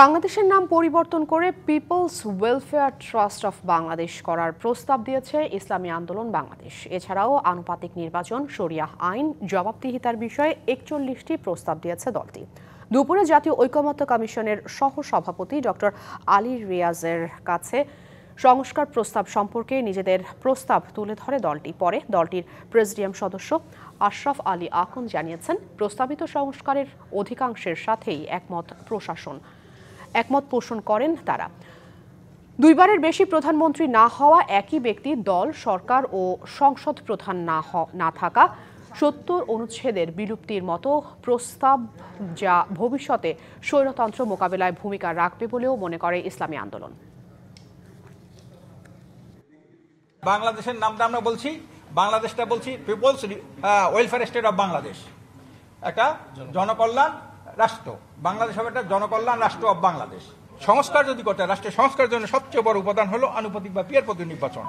বাংলাদেশের নাম পরিবর্তন করে people's welfare trust of Bangladesh করার প্রস্তাব দিয়েছে ইসলামী আন্দোলন বাংলাদেশ। এছাড়াও আনুপাতিক নির্বাচন, শরিয়াহ আইন, জবাবদিহিতার বিষয়ে ৪১টি প্রস্তাব দিয়েছে দলটি। দুপুরে জাতীয় ঐকমত্য কমিশনের সহ-সভাপতি ডক্টর আলী রিয়াজের কাছে সংস্কার প্রস্তাব সম্পর্কে নিজেদের প্রস্তাব তুলে ধরে দলটি। পরে দলটির প্রেসিডিয়াম সদস্য আশরাফ আলী আখন্দ জানিয়েছেন, প্রস্তাবিত সংস্কারের অধিকাংশের সাথেই একমত পোষণ করেন তারা। দুইবারের বেশি প্রধানমন্ত্রী না হওয়া একই ব্যক্তি, দল, সরকার ও সংসদ প্রধান না থাকা, ৭০ অনুচ্ছেদের বিলুপ্তির মতো প্রস্তাব যা ভবিষ্যতে স্বৈরতন্ত্র মোকাবেলায় ভূমিকা রাখবে বলেও মনে করে ইসলামী আন্দোলন। বাংলাদেশের নামটা আমরা বলছি, বাংলাদেশটা বলছি people's welfare state of Bangladesh, একটা জনকল্যাণ রাষ্ট্র। বাংলাদেশ হবে একটা জনকল্যাণ রাষ্ট্র অফ বাংলাদেশ। সংস্কার যদি করতে, রাষ্ট্রের সংস্কারের জন্য সবচেয়ে বড় উপাদান হলো আনুপাতিক বা পিয়ার পদ্ধতি নির্বাচন।